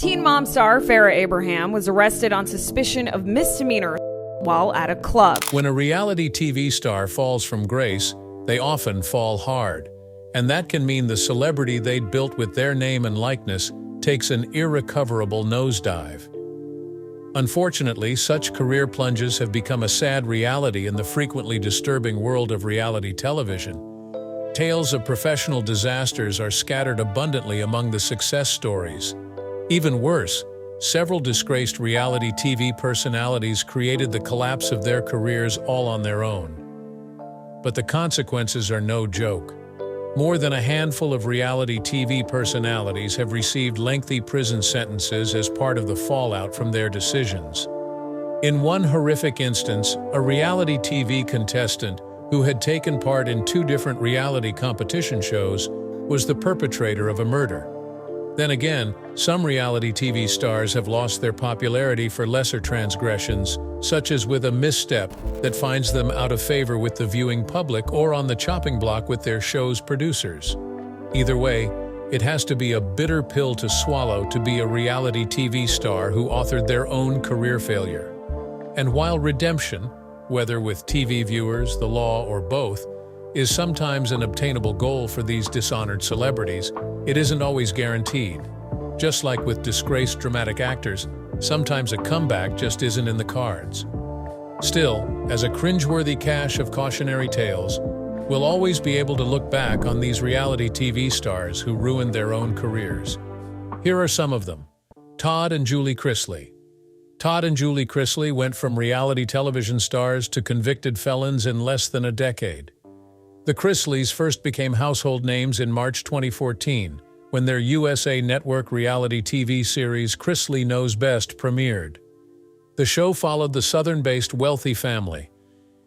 Teen Mom star Farrah Abraham was arrested on suspicion of misdemeanor while at a club. When a reality TV star falls from grace, they often fall hard. And that can mean the celebrity they'd built with their name and likeness takes an irrecoverable nosedive. Unfortunately, such career plunges have become a sad reality in the frequently disturbing world of reality television. Tales of professional disasters are scattered abundantly among the success stories. Even worse, several disgraced reality TV personalities created the collapse of their careers all on their own. But the consequences are no joke. More than a handful of reality TV personalities have received lengthy prison sentences as part of the fallout from their decisions. In one horrific instance, a reality TV contestant who had taken part in 2 different reality competition shows was the perpetrator of a murder. Then again, some reality TV stars have lost their popularity for lesser transgressions, such as with a misstep that finds them out of favor with the viewing public or on the chopping block with their show's producers. Either way, it has to be a bitter pill to swallow to be a reality TV star who authored their own career failure. And while redemption, whether with TV viewers, the law, or both, is sometimes an obtainable goal for these dishonored celebrities, it isn't always guaranteed. Just like with disgraced dramatic actors, sometimes a comeback just isn't in the cards. Still, as a cringeworthy cache of cautionary tales, we'll always be able to look back on these reality TV stars who ruined their own careers. Here are some of them. Todd and Julie Chrisley. Todd and Julie Chrisley went from reality television stars to convicted felons in less than a decade. The Chrisleys first became household names in March 2014, when their USA Network reality TV series Chrisley Knows Best premiered. The show followed the Southern-based wealthy family,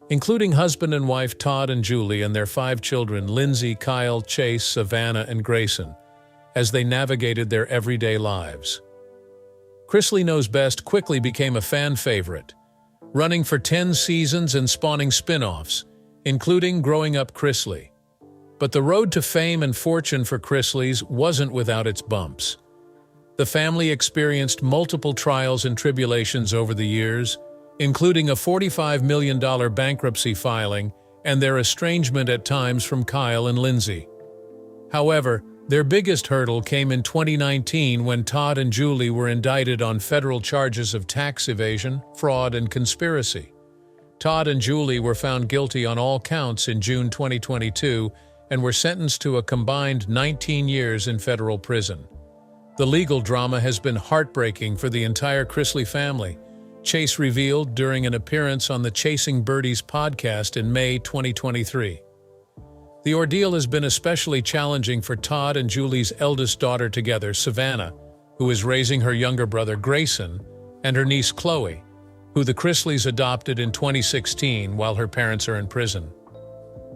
including husband and wife Todd and Julie and their 5 children Lindsay, Kyle, Chase, Savannah, and Grayson, as they navigated their everyday lives. Chrisley Knows Best quickly became a fan favorite, running for 10 seasons and spawning spin-offs, including Growing Up Chrisley. But the road to fame and fortune for Chrisleys wasn't without its bumps. The family experienced multiple trials and tribulations over the years, including a $45 million bankruptcy filing and their estrangement at times from Kyle and Lindsay. However, their biggest hurdle came in 2019 when Todd and Julie were indicted on federal charges of tax evasion, fraud, and conspiracy. Todd and Julie were found guilty on all counts in June 2022 and were sentenced to a combined 19 years in federal prison. The legal drama has been heartbreaking for the entire Chrisley family, Chase revealed during an appearance on the Chasing Birdies podcast in May 2023. The ordeal has been especially challenging for Todd and Julie's eldest daughter together, Savannah, who is raising her younger brother Grayson, and her niece Chloe, who the Chrisleys adopted in 2016 while her parents are in prison.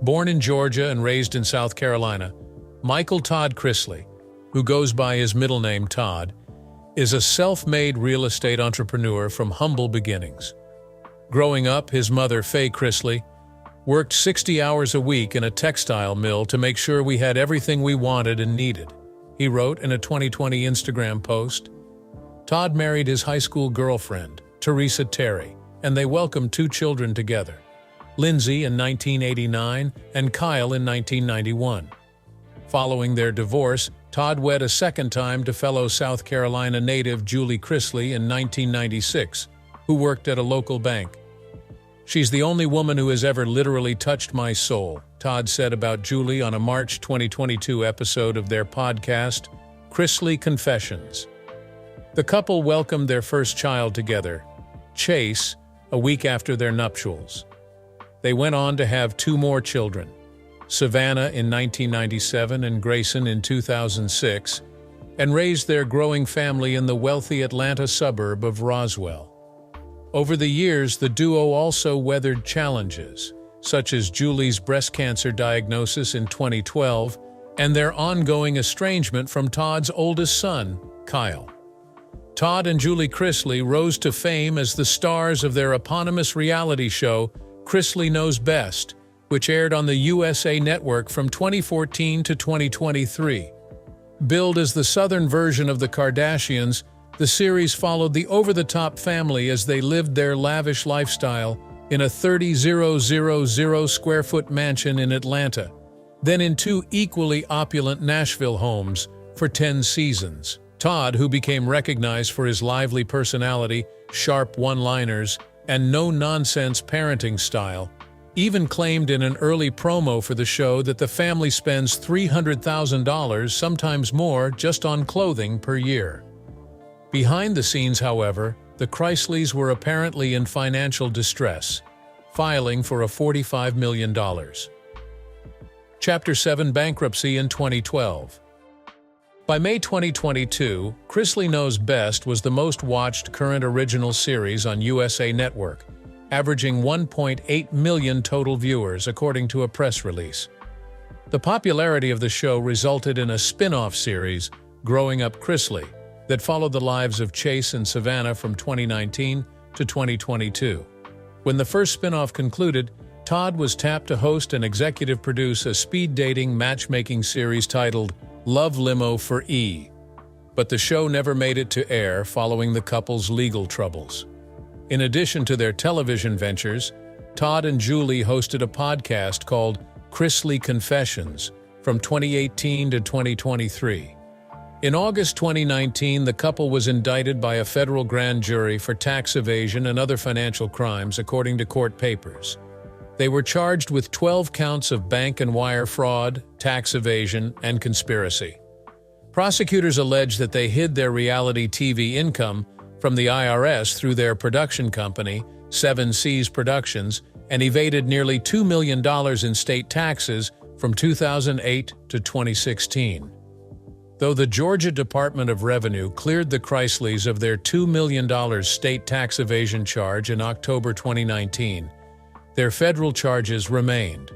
Born in Georgia and raised in South Carolina, Michael Todd Chrisley, who goes by his middle name Todd, is a self-made real estate entrepreneur from humble beginnings. Growing up, his mother, Faye Chrisley, worked 60 hours a week in a textile mill to make sure we had everything we wanted and needed, he wrote in a 2020 Instagram post. Todd married his high school girlfriend, Teresa Terry, and they welcomed 2 children together, Lindsay in 1989 and Kyle in 1991. Following their divorce, Todd wed a second time to fellow South Carolina native Julie Chrisley in 1996, who worked at a local bank. "She's the only woman who has ever literally touched my soul," Todd said about Julie on a March 2022 episode of their podcast, Chrisley Confessions. The couple welcomed their first child together, Chase, a week after their nuptials. They went on to have 2 more children, Savannah in 1997 and Grayson in 2006, and raised their growing family in the wealthy Atlanta suburb of Roswell. Over the years, the duo also weathered challenges, such as Julie's breast cancer diagnosis in 2012 and their ongoing estrangement from Todd's oldest son, Kyle. Todd and Julie Chrisley rose to fame as the stars of their eponymous reality show, Chrisley Knows Best, which aired on the USA Network from 2014 to 2023. Billed as the Southern version of the Kardashians, The series followed the over-the-top family as they lived their lavish lifestyle in a 30,000 square foot mansion in Atlanta, then in two equally opulent Nashville homes for 10 seasons. Todd, who became recognized for his lively personality, sharp one-liners, and no-nonsense parenting style, even claimed in an early promo for the show that the family spends $300,000, sometimes more, just on clothing per year. Behind the scenes, however, the Kreisleys were apparently in financial distress, filing for a $45 million. Chapter 7 Bankruptcy in 2012. By May 2022, Kreisly Knows Best was the most watched current original series on USA Network, averaging 1.8 million total viewers, according to a press release. The popularity of the show resulted in a spin-off series, Growing Up Kreisly, that followed the lives of Chase and Savannah from 2019 to 2022. When the first spin-off concluded, Todd was tapped to host and executive produce a speed-dating matchmaking series titled Love Limo for E. But the show never made it to air following the couple's legal troubles. In addition to their television ventures, Todd and Julie hosted a podcast called Kreisly Confessions from 2018 to 2023. In August 2019, the couple was indicted by a federal grand jury for tax evasion and other financial crimes, according to court papers. They were charged with 12 counts of bank and wire fraud, tax evasion, and conspiracy. Prosecutors allege that they hid their reality TV income from the IRS through their production company, 7Seas Productions, and evaded nearly $2 million in state taxes from 2008 to 2016. Though the Georgia Department of Revenue cleared the Kreisleys of their $2 million state tax evasion charge in October 2019, their federal charges remained.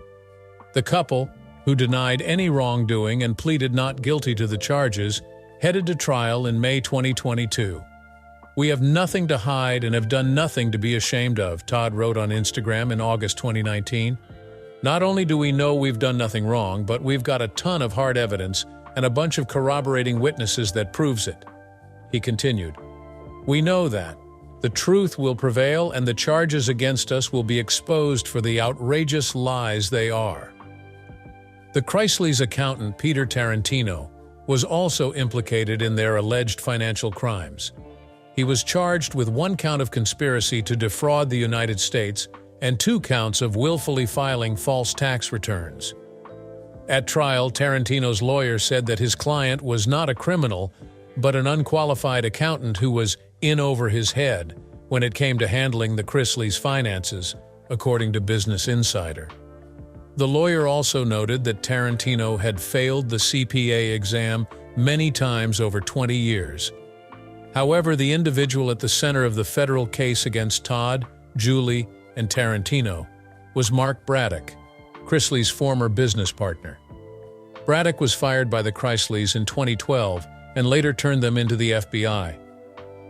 The couple, who denied any wrongdoing and pleaded not guilty to the charges, headed to trial in May 2022. "We have nothing to hide and have done nothing to be ashamed of," Todd wrote on Instagram in August 2019. "Not only do we know we've done nothing wrong, but we've got a ton of hard evidence and a bunch of corroborating witnesses that proves it." He continued, "We know that the truth will prevail and the charges against us will be exposed for the outrageous lies they are." The Kreisleys' accountant, Peter Tarantino, was also implicated in their alleged financial crimes. He was charged with 1 count of conspiracy to defraud the United States and 2 counts of willfully filing false tax returns. At trial, Tarantino's lawyer said that his client was not a criminal, but an unqualified accountant who was in over his head when it came to handling the Kreisleys' finances, according to Business Insider. The lawyer also noted that Tarantino had failed the CPA exam many times over 20 years. However, the individual at the center of the federal case against Todd, Julie, and Tarantino was Mark Braddock, Kreisly's former business partner. Braddock was fired by the Kreisleys in 2012 and later turned them into the FBI.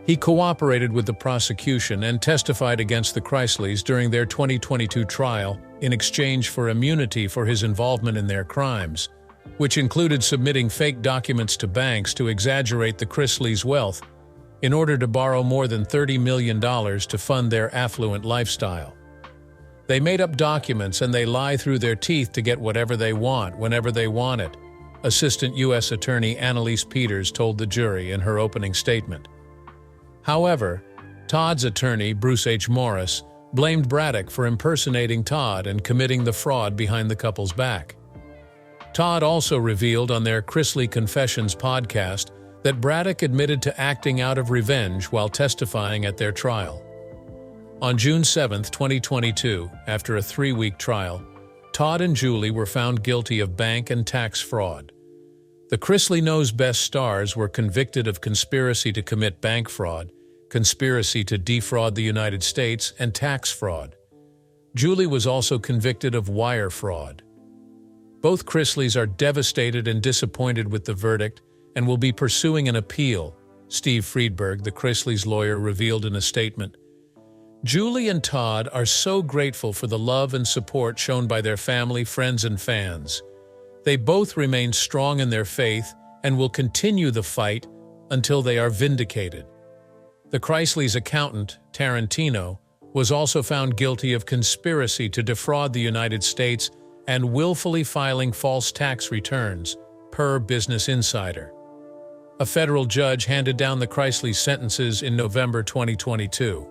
He cooperated with the prosecution and testified against the Kreisleys during their 2022 trial in exchange for immunity for his involvement in their crimes, which included submitting fake documents to banks to exaggerate the Kreisleys' wealth in order to borrow more than $30 million to fund their affluent lifestyle. They made up documents and they lie through their teeth to get whatever they want, whenever they want it, Assistant U.S. Attorney Annalise Peters told the jury in her opening statement. However, Todd's attorney, Bruce H. Morris, blamed Braddock for impersonating Todd and committing the fraud behind the couple's back. Todd also revealed on their Kreisly Confessions podcast that Braddock admitted to acting out of revenge while testifying at their trial. On June 7, 2022, after a 3-week trial, Todd and Julie were found guilty of bank and tax fraud. The Kreisly Knows Best stars were convicted of conspiracy to commit bank fraud, conspiracy to defraud the United States, and tax fraud. Julie was also convicted of wire fraud. Both Kreisleys are devastated and disappointed with the verdict and will be pursuing an appeal, Steve Friedberg, the Kreisleys' lawyer, revealed in a statement. Julie and Todd are so grateful for the love and support shown by their family, friends, and fans. They both remain strong in their faith and will continue the fight until they are vindicated. The Chrysleys' accountant, Tarantino, was also found guilty of conspiracy to defraud the United States and willfully filing false tax returns, per Business Insider. A federal judge handed down the Chrysleys' sentences in November 2022.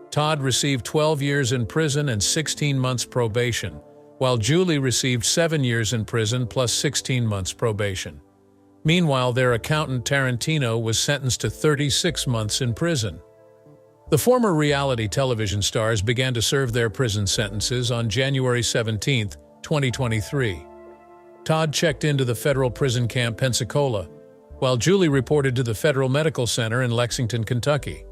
Todd received 12 years in prison and 16 months probation, while Julie received 7 years in prison plus 16 months probation. Meanwhile, their accountant Tarantino was sentenced to 36 months in prison. The former reality television stars began to serve their prison sentences on January 17, 2023. Todd checked into the federal prison camp Pensacola, while Julie reported to the Federal Medical Center in Lexington, Kentucky.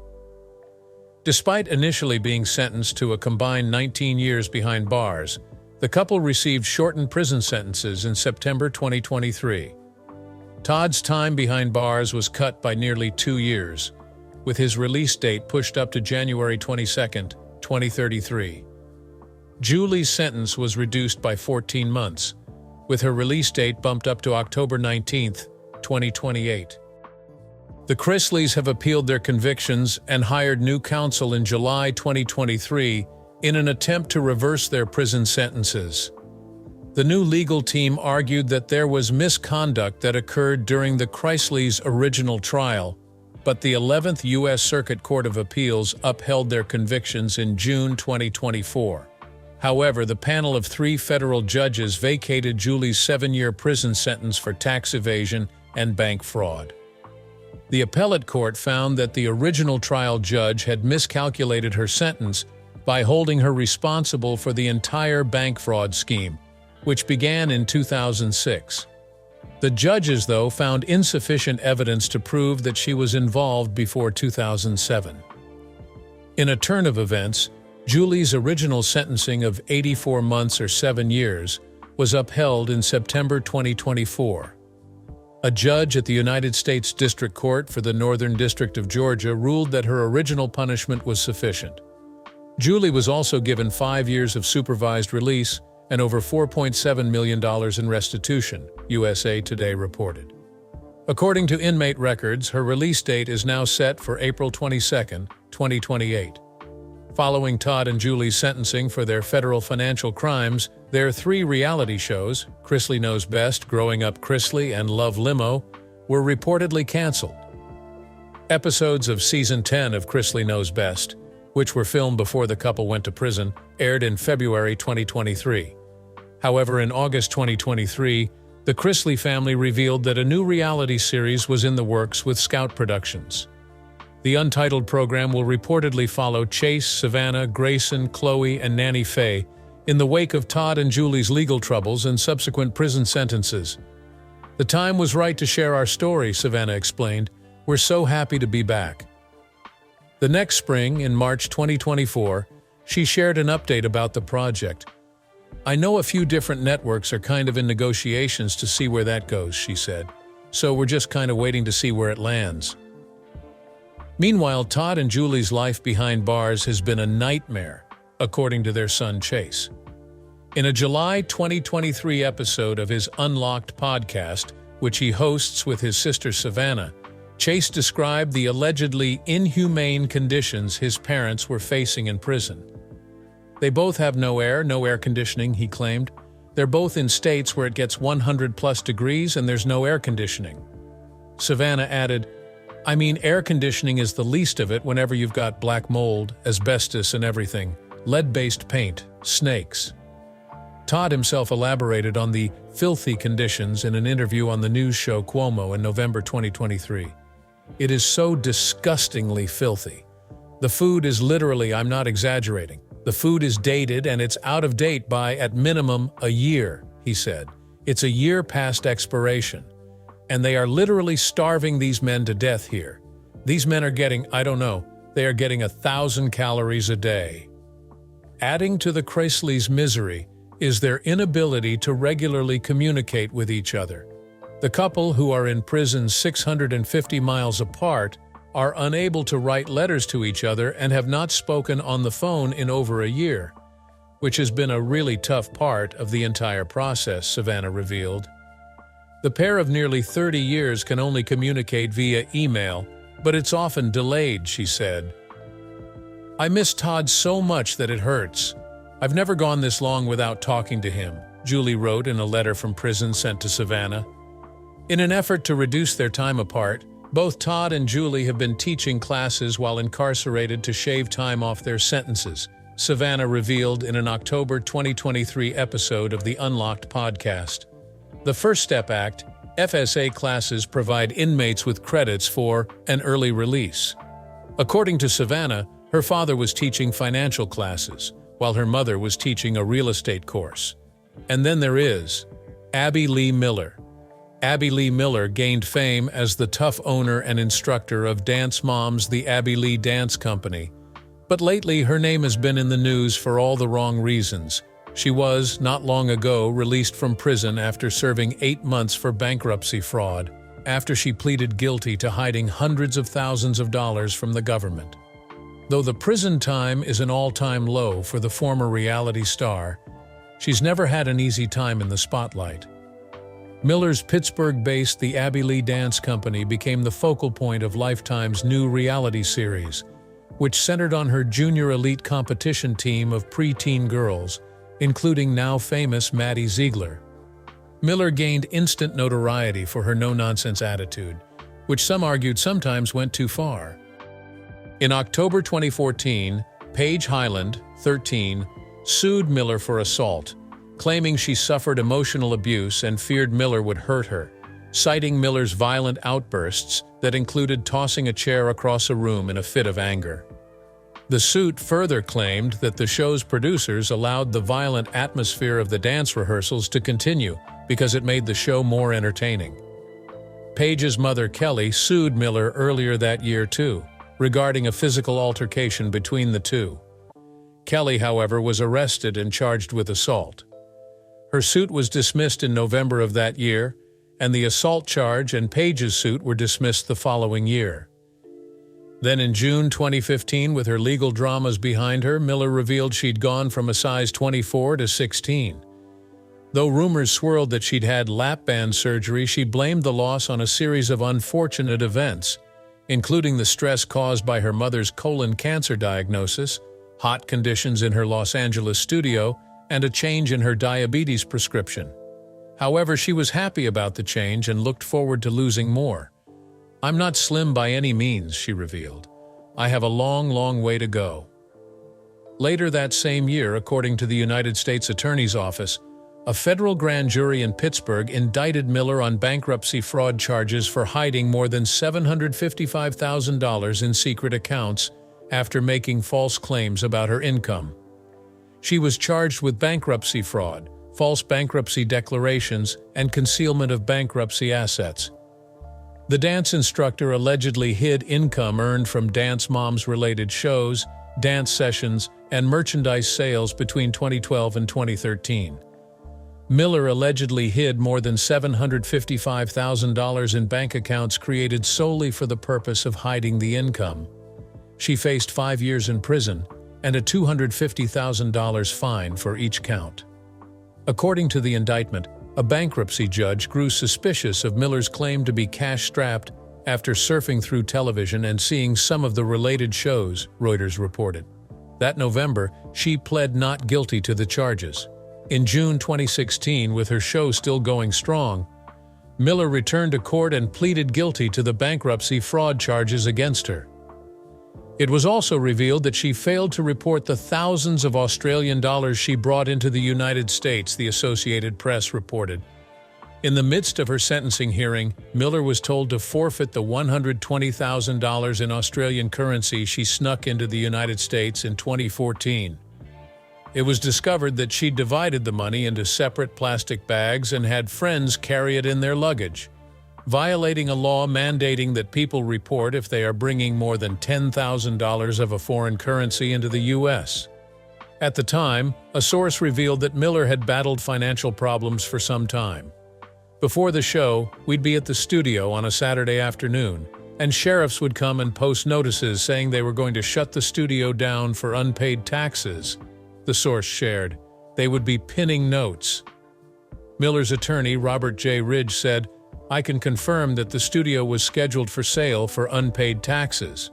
Despite initially being sentenced to a combined 19 years behind bars, the couple received shortened prison sentences in September 2023. Todd's time behind bars was cut by nearly 2 years, with his release date pushed up to January 22, 2033. Julie's sentence was reduced by 14 months, with her release date bumped up to October 19, 2028. The Chrysleys have appealed their convictions and hired new counsel in July 2023 in an attempt to reverse their prison sentences. The new legal team argued that there was misconduct that occurred during the Chrysleys' original trial, but the 11th U.S. Circuit Court of Appeals upheld their convictions in June 2024. However, the panel of 3 federal judges vacated Julie's 7-year prison sentence for tax evasion and bank fraud. The appellate court found that the original trial judge had miscalculated her sentence by holding her responsible for the entire bank fraud scheme, which began in 2006. The judges, though, found insufficient evidence to prove that she was involved before 2007. In a turn of events, Julie's original sentencing of 84 months or 7 years was upheld in September 2024. A judge at the United States District Court for the Northern District of Georgia ruled that her original punishment was sufficient. Julie was also given 5 years of supervised release and over $4.7 million in restitution, USA Today reported. According to inmate records, her release date is now set for April 22, 2028. Following Todd and Julie's sentencing for their federal financial crimes, their 3 reality shows, Chrisley Knows Best, Growing Up Chrisley, and Love Limo, were reportedly canceled. Episodes of Season 10 of Chrisley Knows Best, which were filmed before the couple went to prison, aired in February 2023. However, in August 2023, the Chrisley family revealed that a new reality series was in the works with Scout Productions. The untitled program will reportedly follow Chase, Savannah, Grayson, Chloe, and Nanny Faye in the wake of Todd and Julie's legal troubles and subsequent prison sentences. "The time was right to share our story," Savannah explained. "We're so happy to be back." The next spring, in March 2024, she shared an update about the project. "I know a few different networks are kind of in negotiations to see where that goes," she said. "So we're just kind of waiting to see where it lands." Meanwhile, Todd and Julie's life behind bars has been a nightmare, according to their son Chase. In a July 2023 episode of his Unlocked podcast, which he hosts with his sister Savannah, Chase described the allegedly inhumane conditions his parents were facing in prison. "They both have no air conditioning," he claimed. "They're both in states where it gets 100+ degrees and there's no air conditioning." Savannah added, "I mean, air conditioning is the least of it whenever you've got black mold, asbestos and everything, lead-based paint, snakes." Todd himself elaborated on the filthy conditions in an interview on the news show Cuomo in November 2023. "It is so disgustingly filthy. The food is literally, I'm not exaggerating, the food is dated and it's out of date by, at minimum, a year," he said. "It's a year past expiration. And they are literally starving these men to death here. These men are getting, they are getting 1,000 calories a day." Adding to the Chrysleys' misery is their inability to regularly communicate with each other. The couple, who are in prison 650 miles apart, are unable to write letters to each other and have not spoken on the phone in over a year, which has been a really tough part of the entire process, Savannah revealed. The pair of nearly 30 years can only communicate via email, but it's often delayed, she said. I miss Todd so much that it hurts. I've never gone this long without talking to him, Julie wrote in a letter from prison sent to Savannah. In an effort to reduce their time apart, both Todd and Julie have been teaching classes while incarcerated to shave time off their sentences, Savannah revealed in an October 2023 episode of the Unlocked podcast. The First Step Act, FSA classes provide inmates with credits for an early release. According to Savannah, her father was teaching financial classes, while her mother was teaching a real estate course. And then there is Abby Lee Miller. Abby Lee Miller gained fame as the tough owner and instructor of Dance Moms, the Abby Lee Dance Company. But lately, her name has been in the news for all the wrong reasons. She was, not long ago, released from prison after serving 8 months for bankruptcy fraud, after she pleaded guilty to hiding hundreds of thousands of dollars from the government. Though the prison time is an all-time low for the former reality star, she's never had an easy time in the spotlight. Miller's Pittsburgh-based The Abby Lee Dance Company became the focal point of Lifetime's new reality series, which centered on her junior elite competition team of preteen girls, including now-famous Maddie Ziegler. Miller gained instant notoriety for her no-nonsense attitude, which some argued sometimes went too far. In October 2014, Paige Hyland, 13, sued Miller for assault, claiming she suffered emotional abuse and feared Miller would hurt her, citing Miller's violent outbursts that included tossing a chair across a room in a fit of anger. The suit further claimed that the show's producers allowed the violent atmosphere of the dance rehearsals to continue because it made the show more entertaining. Paige's mother, Kelly, sued Miller earlier that year too, regarding a physical altercation between the two. Kelly, however, was arrested and charged with assault. Her suit was dismissed in November of that year, and the assault charge and Paige's suit were dismissed the following year. Then in June 2015, with her legal dramas behind her, Miller revealed she'd gone from a size 24 to 16. Though rumors swirled that she'd had lap band surgery, she blamed the loss on a series of unfortunate events, including the stress caused by her mother's colon cancer diagnosis, hot conditions in her Los Angeles studio, and a change in her diabetes prescription. However, she was happy about the change and looked forward to losing more. "I'm not slim by any means," she revealed. "I have a long, long way to go." Later that same year, according to the United States Attorney's Office, a federal grand jury in Pittsburgh indicted Miller on bankruptcy fraud charges for hiding more than $755,000 in secret accounts after making false claims about her income. She was charged with bankruptcy fraud, false bankruptcy declarations, and concealment of bankruptcy assets. The dance instructor allegedly hid income earned from Dance Moms-related shows, dance sessions, and merchandise sales between 2012 and 2013. Miller allegedly hid more than $755,000 in bank accounts created solely for the purpose of hiding the income. She faced 5 years in prison and a $250,000 fine for each count. According to the indictment, a bankruptcy judge grew suspicious of Miller's claim to be cash-strapped after surfing through television and seeing some of the related shows, Reuters reported. That November, she pled not guilty to the charges. In June 2016, with her show still going strong, Miller returned to court and pleaded guilty to the bankruptcy fraud charges against her. It was also revealed that she failed to report the thousands of Australian dollars she brought into the United States, the Associated Press reported. In the midst of her sentencing hearing, Miller was told to forfeit the $120,000 in Australian currency she snuck into the United States in 2014. It was discovered that she'd divided the money into separate plastic bags and had friends carry it in their luggage, violating a law mandating that people report if they are bringing more than $10,000 of a foreign currency into the U.S. At the time, a source revealed that Miller had battled financial problems for some time. Before the show, we'd be at the studio on a Saturday afternoon, and sheriffs would come and post notices saying they were going to shut the studio down for unpaid taxes, the source shared. They would be pinning notes. Miller's attorney, Robert J. Ridge, said, I can confirm that the studio was scheduled for sale for unpaid taxes.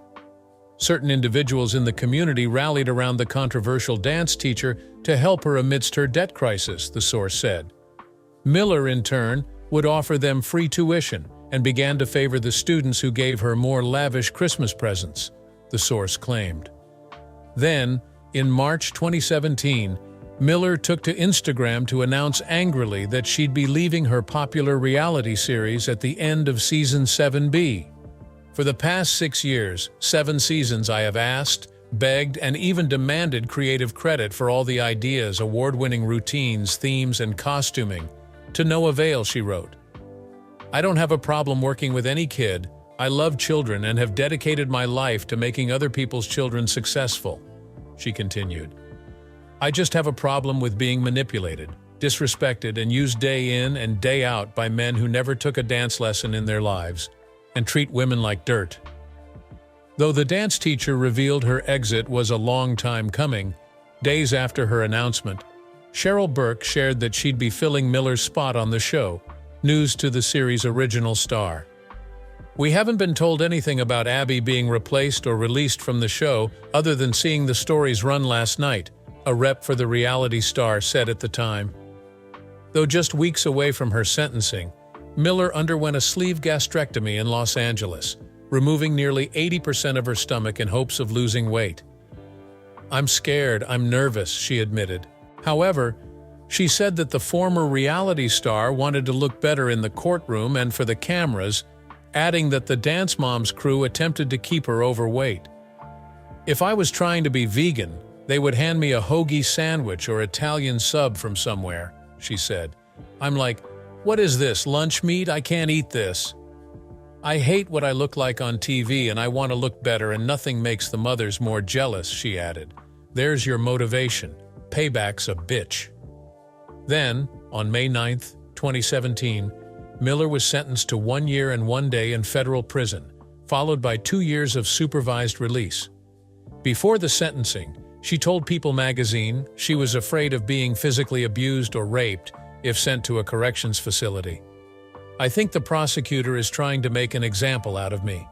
Certain individuals in the community rallied around the controversial dance teacher to help her amidst her debt crisis, the source said. Miller, in turn, would offer them free tuition and began to favor the students who gave her more lavish Christmas presents, the source claimed. Then, in March 2017, Miller took to Instagram to announce angrily that she'd be leaving her popular reality series at the end of Season 7B. For the past 6 years, 7 seasons, I have asked, begged, and even demanded creative credit for all the ideas, award-winning routines, themes, and costuming. To no avail, she wrote. I don't have a problem working with any kid. I love children and have dedicated my life to making other people's children successful, she continued. I just have a problem with being manipulated, disrespected, and used day in and day out by men who never took a dance lesson in their lives and treat women like dirt. Though the dance teacher revealed her exit was a long time coming, days after her announcement, Cheryl Burke shared that she'd be filling Miller's spot on the show, news to the series' original star. We haven't been told anything about Abby being replaced or released from the show other than seeing the stories run last night, a rep for the reality star said at the time. Though just weeks away from her sentencing, Miller underwent a sleeve gastrectomy in Los Angeles, removing nearly 80% of her stomach in hopes of losing weight. I'm scared, I'm nervous, she admitted. However, she said that the former reality star wanted to look better in the courtroom and for the cameras, adding that the Dance Moms crew attempted to keep her overweight. If I was trying to be vegan, they would hand me a hoagie sandwich or Italian sub from somewhere, she said. I'm like, what is this, lunch meat? I can't eat this. I hate what I look like on TV and I want to look better and nothing makes the mothers more jealous, she added. There's your motivation. Payback's a bitch. Then, on May 9, 2017, Miller was sentenced to 1 year and 1 day in federal prison, followed by 2 years of supervised release. Before the sentencing, she told People magazine she was afraid of being physically abused or raped if sent to a corrections facility. I think the prosecutor is trying to make an example out of me.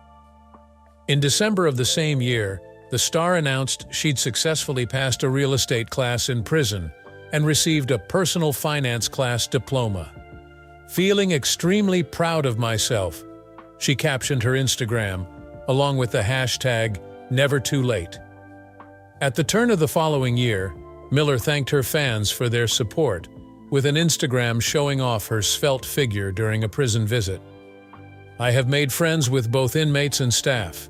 In December of the same year, the star announced she'd successfully passed a real estate class in prison and received a personal finance class diploma. Feeling extremely proud of myself, she captioned her Instagram, along with the hashtag #NeverTooLate. At the turn of the following year, Miller thanked her fans for their support, with an Instagram showing off her svelte figure during a prison visit. I have made friends with both inmates and staff.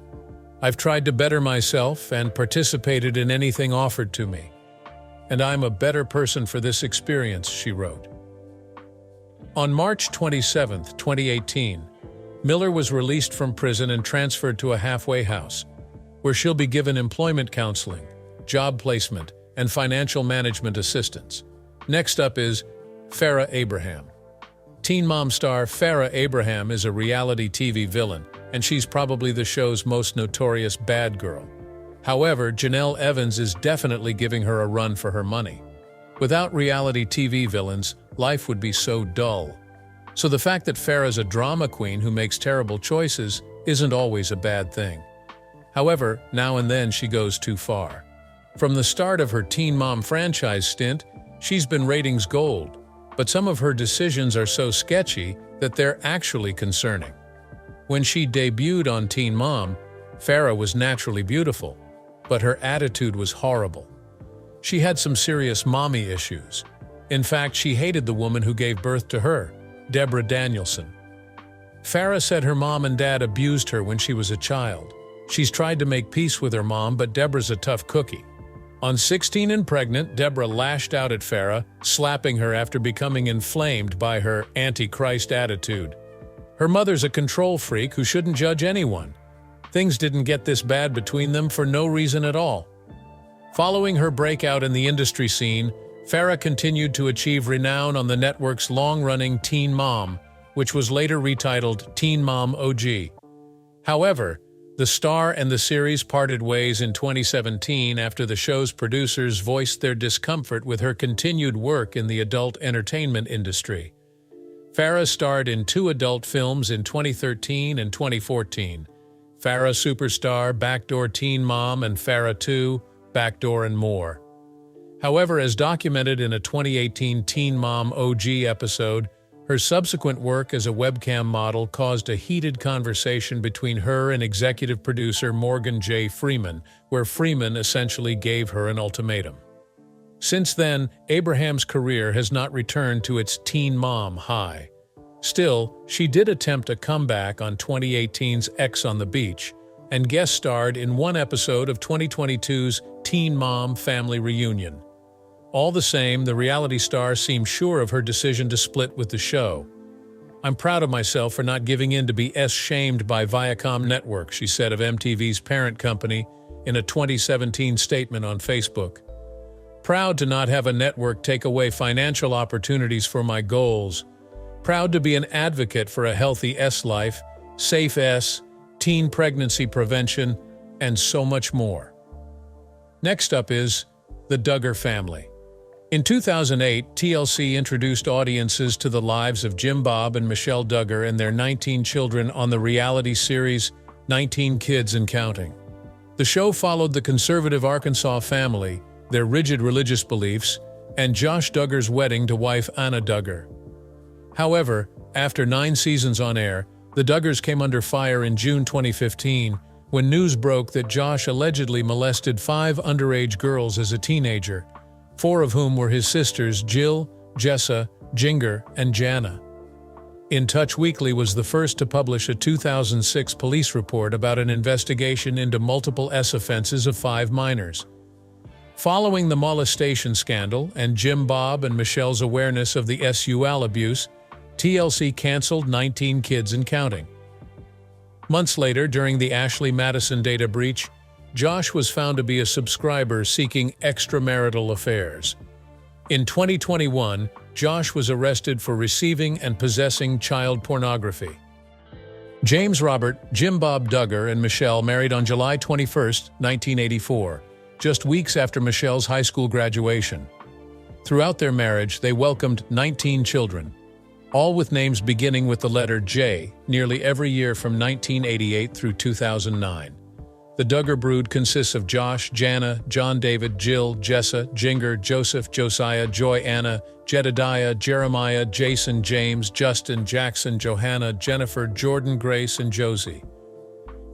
I've tried to better myself and participated in anything offered to me. And I'm a better person for this experience, she wrote. On March 27, 2018, Miller was released from prison and transferred to a halfway house, where she'll be given employment counseling, job placement, and financial management assistance. Next up is Farrah Abraham. Teen Mom star Farrah Abraham is a reality TV villain, and she's probably the show's most notorious bad girl. However, Janelle Evans is definitely giving her a run for her money. Without reality TV villains, life would be so dull. So the fact that Farrah's a drama queen who makes terrible choices isn't always a bad thing. However, now and then she goes too far. From the start of her Teen Mom franchise stint, she's been ratings gold, but some of her decisions are so sketchy that they're actually concerning. When she debuted on Teen Mom, Farrah was naturally beautiful, but her attitude was horrible. She had some serious mommy issues. In fact, she hated the woman who gave birth to her, Deborah Danielson. Farrah said her mom and dad abused her when she was a child. She's tried to make peace with her mom, but Deborah's a tough cookie. On 16 and Pregnant, Deborah lashed out at Farrah, slapping her after becoming inflamed by her anti-Christ attitude. Her mother's a control freak who shouldn't judge anyone. Things didn't get this bad between them for no reason at all. Following her breakout in the industry scene, Farrah continued to achieve renown on the network's long-running Teen Mom, which was later retitled Teen Mom OG. However, the star and the series parted ways in 2017 after the show's producers voiced their discomfort with her continued work in the adult entertainment industry. Farrah starred in 2 adult films in 2013 and 2014, Farrah Superstar, Backdoor Teen Mom, and Farrah 2, Backdoor and More. However, as documented in a 2018 Teen Mom OG episode, her subsequent work as a webcam model caused a heated conversation between her and executive producer Morgan J. Freeman, where Freeman essentially gave her an ultimatum. Since then, Abraham's career has not returned to its teen mom high. Still, she did attempt a comeback on 2018's X on the Beach and guest starred in 1 episode of 2022's Teen Mom Family Reunion. All the same, the reality star seemed sure of her decision to split with the show. "I'm proud of myself for not giving in to be shamed by Viacom Network," she said of MTV's parent company in a 2017 statement on Facebook. "Proud to not have a network take away financial opportunities for my goals. Proud to be an advocate for a healthy life, safe teen pregnancy prevention, and so much more." Next up is the Duggar family. In 2008, TLC introduced audiences to the lives of Jim Bob and Michelle Duggar and their 19 children on the reality series 19 Kids and Counting. The show followed the conservative Arkansas family, their rigid religious beliefs, and Josh Duggar's wedding to wife Anna Duggar. However, after 9 seasons on air, the Duggars came under fire in June 2015 when news broke that Josh allegedly molested 5 underage girls as a teenager, 4 of whom were his sisters Jill, Jessa, Jinger, and Jana. In Touch Weekly was the first to publish a 2006 police report about an investigation into multiple offenses of 5 minors. Following the molestation scandal and Jim Bob and Michelle's awareness of the SUL abuse, TLC canceled 19 Kids and Counting. Months later, during the Ashley Madison data breach, Josh was found to be a subscriber seeking extramarital affairs. In 2021, Josh was arrested for receiving and possessing child pornography. James Robert, Jim Bob Duggar, and Michelle married on July 21, 1984, just weeks after Michelle's high school graduation. Throughout their marriage, they welcomed 19 children, all with names beginning with the letter J, nearly every year from 1988 through 2009. The Duggar brood consists of Josh, Jana, John David, Jill, Jessa, Jinger, Joseph, Josiah, Joy, Anna, Jedediah, Jeremiah, Jason, James, Justin, Jackson, Johanna, Jennifer, Jordan, Grace, and Josie.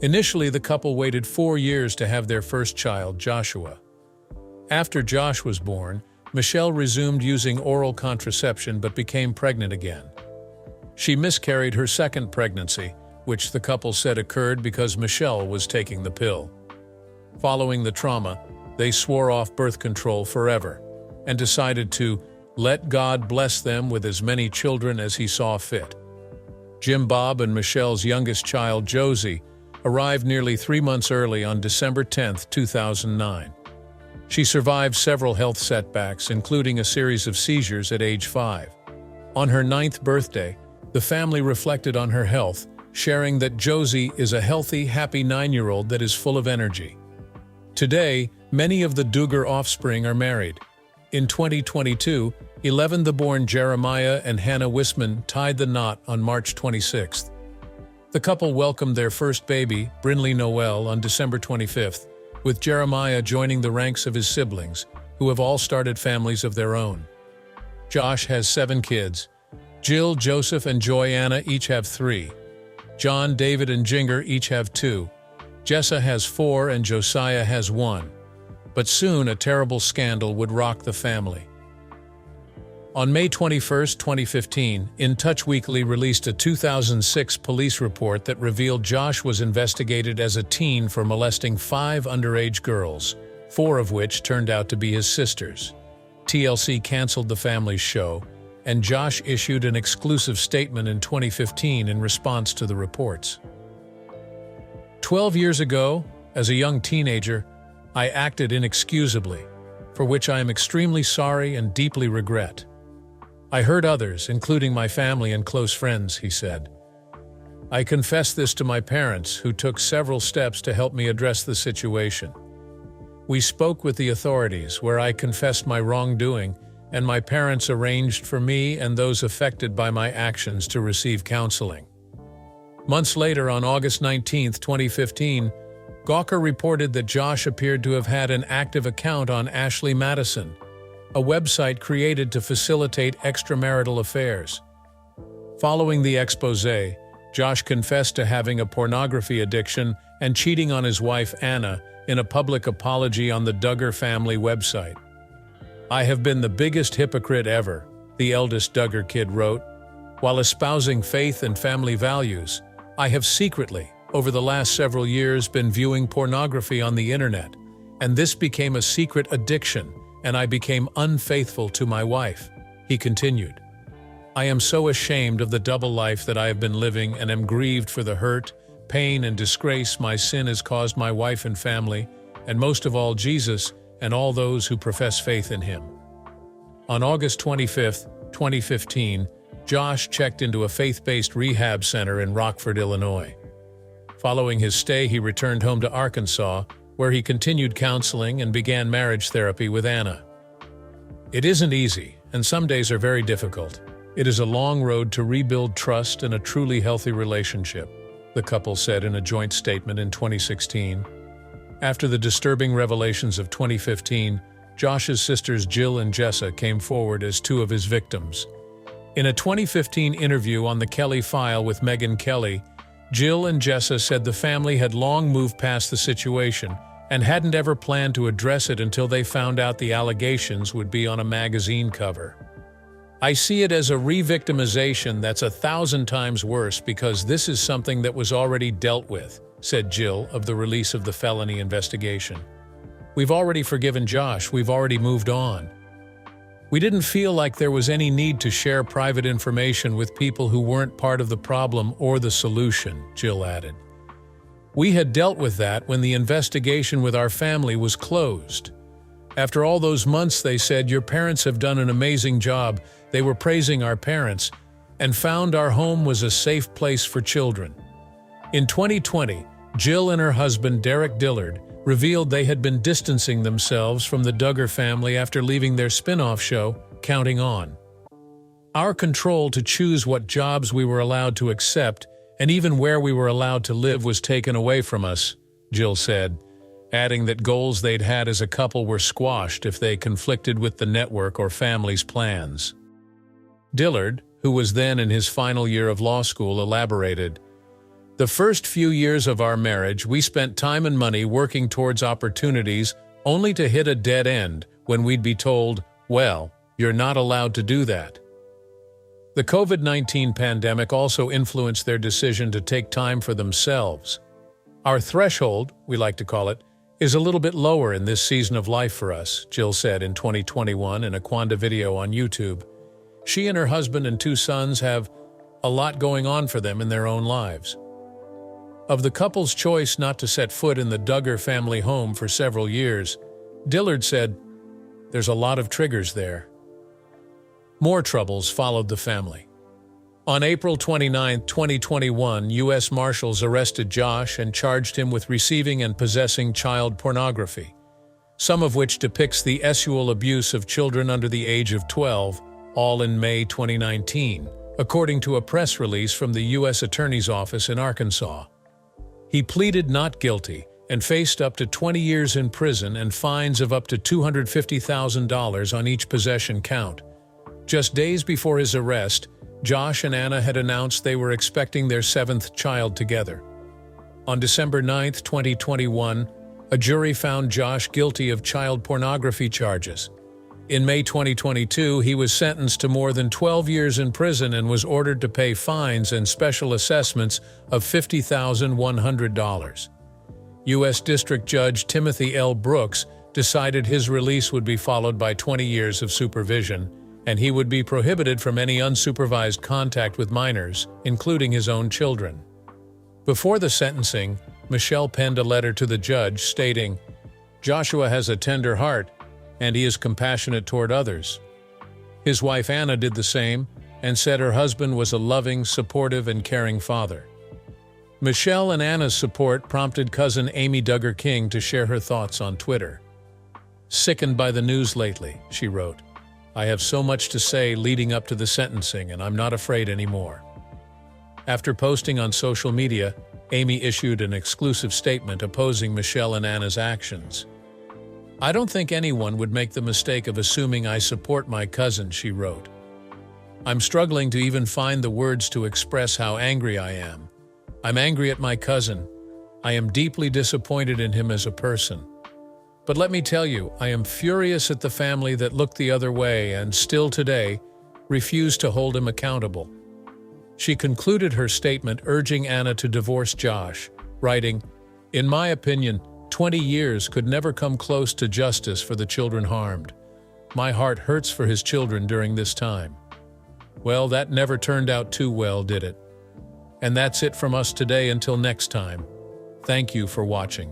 Initially, the couple waited 4 years to have their first child, Joshua. After Josh was born, Michelle resumed using oral contraception but became pregnant again. She miscarried her second pregnancy, which the couple said occurred because Michelle was taking the pill. Following the trauma, they swore off birth control forever and decided to let God bless them with as many children as he saw fit. Jim Bob and Michelle's youngest child, Josie, arrived nearly 3 months early on December 10, 2009. She survived several health setbacks, including a series of seizures at age 5. On her 9th birthday, the family reflected on her health, sharing that Josie is a healthy, happy 9-year-old that is full of energy. Today, many of the Duggar offspring are married. In 2022, 11 the born Jeremiah and Hannah Wisman tied the knot on March 26th. The couple welcomed their first baby, Brinley Noel, on December 25th, with Jeremiah joining the ranks of his siblings, who have all started families of their own. Josh has 7 kids. Jill, Joseph, and Joyanna each have 3. John, David, and Jinger each have 2. Jessa has 4 and Josiah has 1. But soon a terrible scandal would rock the family. On May 21, 2015, In Touch Weekly released a 2006 police report that revealed Josh was investigated as a teen for molesting 5 underage girls, 4 of which turned out to be his sisters. TLC canceled the family's show, and Josh issued an exclusive statement in 2015 in response to the reports. 12 years ago, as a young teenager, I acted inexcusably, for which I am extremely sorry and deeply regret. I hurt others, including my family and close friends, he said. I confess this to my parents, who took several steps to help me address the situation. We spoke with the authorities, where I confessed my wrongdoing and my parents arranged for me and those affected by my actions to receive counseling. Months later, on August 19, 2015, Gawker reported that Josh appeared to have had an active account on Ashley Madison, a website created to facilitate extramarital affairs. Following the exposé, Josh confessed to having a pornography addiction and cheating on his wife Anna in a public apology on the Duggar family website. "I have been the biggest hypocrite ever," the eldest Duggar kid wrote. "While espousing faith and family values, I have secretly, over the last several years, been viewing pornography on the internet, and this became a secret addiction, and I became unfaithful to my wife," he continued. "I am so ashamed of the double life that I have been living and am grieved for the hurt, pain, and disgrace my sin has caused my wife and family, and most of all Jesus and all those who profess faith in him." On August 25, 2015, Josh checked into a faith-based rehab center in Rockford, Illinois. Following his stay, he returned home to Arkansas, where he continued counseling and began marriage therapy with Anna. "It isn't easy, and some days are very difficult. It is a long road to rebuild trust and a truly healthy relationship," the couple said in a joint statement in 2016. After the disturbing revelations of 2015, Josh's sisters Jill and Jessa came forward as two of his victims. In a 2015 interview on The Kelly File with Megyn Kelly, Jill and Jessa said the family had long moved past the situation and hadn't ever planned to address it until they found out the allegations would be on a magazine cover. "I see it as a re-victimization that's 1,000 times worse because this is something that was already dealt with," said Jill of the release of the felony investigation. "We've already forgiven Josh, we've already moved on. We didn't feel like there was any need to share private information with people who weren't part of the problem or the solution," Jill added. "We had dealt with that when the investigation with our family was closed. After all those months, they said, 'Your parents have done an amazing job.' They were praising our parents and found our home was a safe place for children." In 2020, Jill and her husband, Derek Dillard, revealed they had been distancing themselves from the Duggar family after leaving their spin-off show, Counting On. "Our control to choose what jobs we were allowed to accept and even where we were allowed to live was taken away from us," Jill said, adding that goals they'd had as a couple were squashed if they conflicted with the network or family's plans. Dillard, who was then in his final year of law school, elaborated, "The first few years of our marriage, we spent time and money working towards opportunities only to hit a dead end when we'd be told, 'Well, you're not allowed to do that.' The COVID-19 pandemic also influenced their decision to take time for themselves. Our threshold, we like to call it, is a little bit lower in this season of life for us," Jill said in 2021 in a Quanda video on YouTube. She and her husband and 2 sons have a lot going on for them in their own lives. Of the couple's choice not to set foot in the Duggar family home for several years, Dillard said, "There's a lot of triggers there." More troubles followed the family. On April 29, 2021, U.S. Marshals arrested Josh and charged him with receiving and possessing child pornography, some of which depicts the sexual abuse of children under the age of 12, all in May 2019, according to a press release from the U.S. Attorney's Office in Arkansas. He pleaded not guilty and faced up to 20 years in prison and fines of up to $250,000 on each possession count. Just days before his arrest, Josh and Anna had announced they were expecting their 7th child together. On December 9, 2021, a jury found Josh guilty of child pornography charges. In May 2022, he was sentenced to more than 12 years in prison and was ordered to pay fines and special assessments of $50,100. U.S. District Judge Timothy L. Brooks decided his release would be followed by 20 years of supervision, and he would be prohibited from any unsupervised contact with minors, including his own children. Before the sentencing, Michelle penned a letter to the judge stating, "Joshua has a tender heart, and he is compassionate toward others." His wife Anna did the same and said her husband was a loving, supportive, and caring father. Michelle and Anna's support prompted cousin Amy Duggar King to share her thoughts on Twitter. "Sickened by the news lately," she wrote. I have so much to say leading up to the sentencing, and I'm not afraid anymore." After posting on social media, Amy issued an exclusive statement opposing Michelle and Anna's actions. "I don't think anyone would make the mistake of assuming I support my cousin," she wrote. "I'm struggling to even find the words to express how angry I am. I'm angry at my cousin. I am deeply disappointed in him as a person. But let me tell you, I am furious at the family that looked the other way and still today refuse to hold him accountable." She concluded her statement urging Anna to divorce Josh, writing, "In my opinion, 20 years could never come close to justice for the children harmed. My heart hurts for his children during this time." Well, that never turned out too well, did it? And that's it from us today. Until next time, thank you for watching.